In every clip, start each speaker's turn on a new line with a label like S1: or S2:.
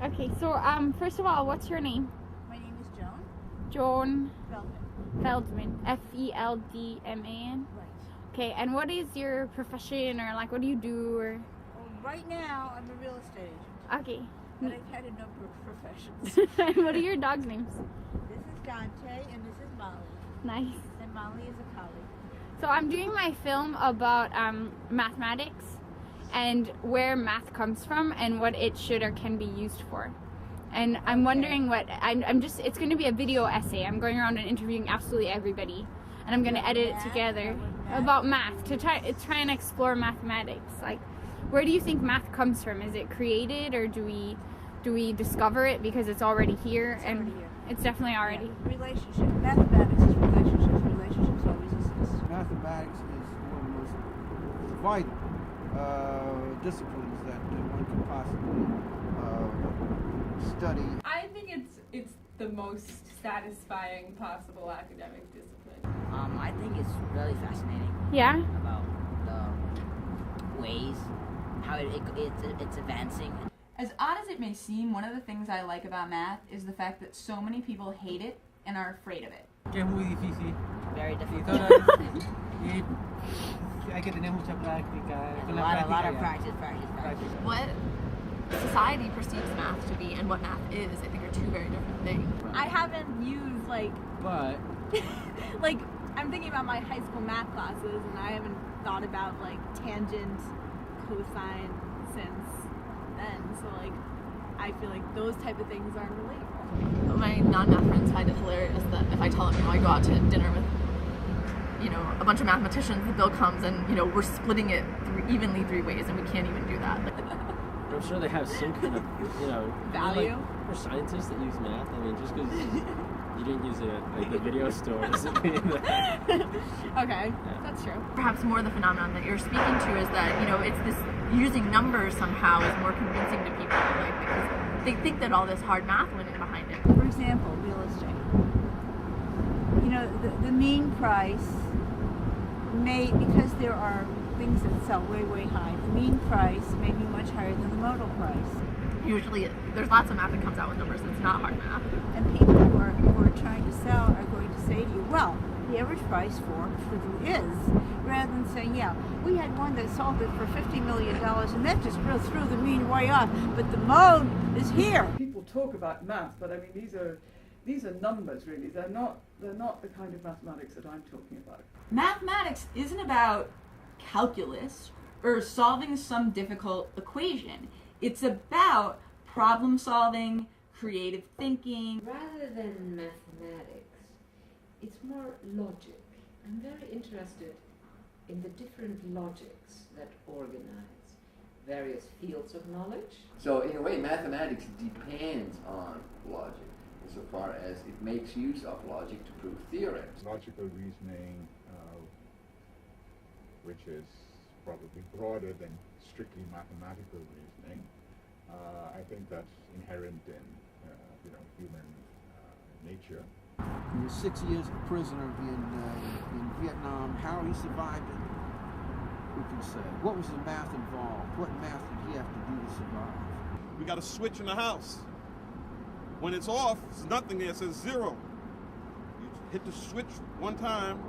S1: Okay, so first of all, what's your name?
S2: My name is Joan
S1: Joan
S2: Feldman.
S1: Feldman. Feldman.
S2: Right.
S1: Okay, and what is your profession, or like what do you do? Or
S2: Well, right now I'm a real estate agent,
S1: okay,
S2: but I've had a number of professions.
S1: and what are your dogs' names?
S2: This is Dante and this is Molly.
S1: Nice.
S2: And Molly is a collie.
S1: So I'm doing my film about mathematics and where math comes from and what it should or can be used for. And I'm wondering what I'm just. It's going to be a video essay. I'm going around and interviewing absolutely everybody, and I'm going to edit it together about math to try and explore mathematics. Like, where do you think math comes from? Is it created, or do we discover it because it's already here?
S2: It's already here.
S1: It's definitely already.
S2: Yeah. Relationship. Mathematics is relationships. Relationships always exist.
S3: Mathematics is one of the most vital disciplines that one could possibly study.
S4: I think it's the most satisfying possible academic discipline.
S5: I think it's really fascinating
S1: Yeah.
S5: about the ways how it's advancing.
S6: As odd as it may seem, one of the things I like about math is the fact that so many people hate it and are afraid of it.
S7: Que es muy difícil.
S5: Very
S7: Y
S5: difficult.
S7: hay que tener mucha práctica.
S5: And
S7: Con
S5: a
S7: la
S5: lot
S7: práctica
S5: of
S7: ya.
S5: practice.
S8: What society perceives math to be and what math is, I think, are two very different things.
S9: I haven't used
S7: But
S9: like I'm thinking about my high school math classes, and I haven't thought about like tangent, cosine since then. So like I feel like those type of things aren't relatable.
S8: But my non-math friends find it hilarious that if I tell them, I go out to dinner with, a bunch of mathematicians, the bill comes and, we're splitting it evenly three ways, and we can't even do that.
S10: I'm sure they have some kind of,
S9: Value?
S10: For scientists that use math, I mean, just because you didn't use it at like the video store doesn't mean that.
S9: Okay, that's true.
S8: Perhaps more the phenomenon that you're speaking to is that, it's this using numbers somehow is more convincing to people, because they think that all this hard math went in behind it.
S2: For example, real estate. The mean price because there are things that sell way, way high, the mean price may be much higher than the modal price.
S8: Usually, there's lots of math that comes out with numbers. It's not hard math.
S2: And people who are trying to sell are going to say to you, well, the average price for is, rather than saying, yeah, we had one that sold it for $50 million and that just threw the mean way off, but the mode is here.
S11: People talk about math, but I mean these are numbers really. They're not the kind of mathematics that I'm talking about.
S6: Mathematics isn't about calculus or solving some difficult equation. It's about problem solving, creative thinking.
S12: Rather than mathematics, it's more logic. I'm very interested in the different logics that organize various fields of knowledge.
S13: So in a way, mathematics depends on logic insofar as it makes use of logic to prove theorems.
S14: Logical reasoning, which is probably broader than strictly mathematical reasoning. I think that's inherent in human nature.
S3: He was 6 years a prisoner in Vietnam. How he survived it, who can say? What was the math involved? What math did he have to do to survive?
S15: We got a switch in the house. When it's off, there's nothing there. It says 0. You hit the switch one time,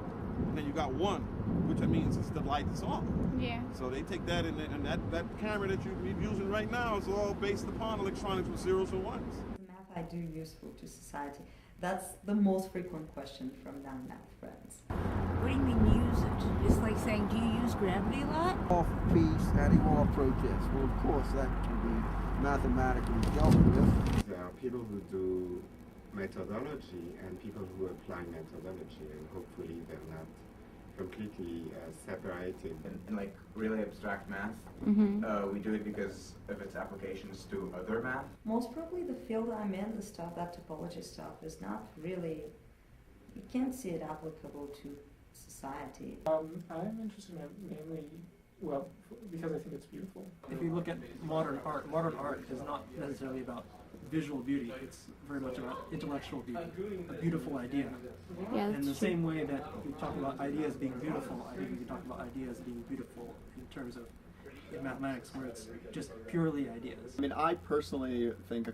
S15: and then you got 1, which means it's the light is on.
S1: Yeah.
S15: So they take that, and that camera that you're using right now is all based upon electronics with zeros and ones.
S16: Math I do useful to society? That's the most frequent question from non-math friends.
S2: What do you mean use it? It's like saying, do you use gravity a lot?
S3: All for peace, anti-war protests. Well, of course, that can be mathematically dealt with.
S17: There are people who do methodology and people who apply methodology, and hopefully they're not completely separated.
S18: In like really abstract math, we do it because of its applications to other math.
S16: Most probably the field I'm in, the stuff, that topology stuff, is not really, you can't see it applicable to society.
S7: I'm interested mainly, because I think it's beautiful. If you look at modern art is not necessarily about visual beauty, it's very much about intellectual beauty, a beautiful idea.
S1: Yeah,
S7: in the same way that we talk about ideas being beautiful, I think we can talk about ideas being beautiful in terms of in mathematics where it's just purely ideas.
S19: I mean, I personally think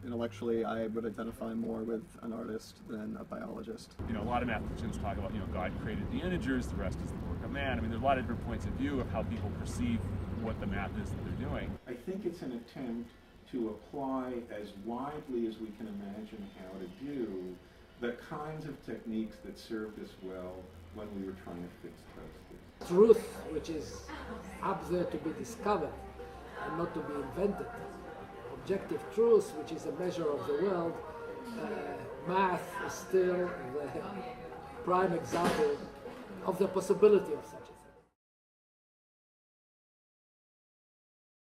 S19: intellectually I would identify more with an artist than a biologist.
S20: You know, a lot of mathematicians talk about, you know, God created the integers, the rest is the work of man. I mean, there's a lot of different points of view of how people perceive what the math is that they're doing.
S3: I think it's an attempt to apply as widely as we can imagine how to do the kinds of techniques that served us well when we were trying to fix clusters.
S21: Truth, which is up there to be discovered and not to be invented. Objective truth, which is a measure of the world. Math is still the prime example of the possibility of such.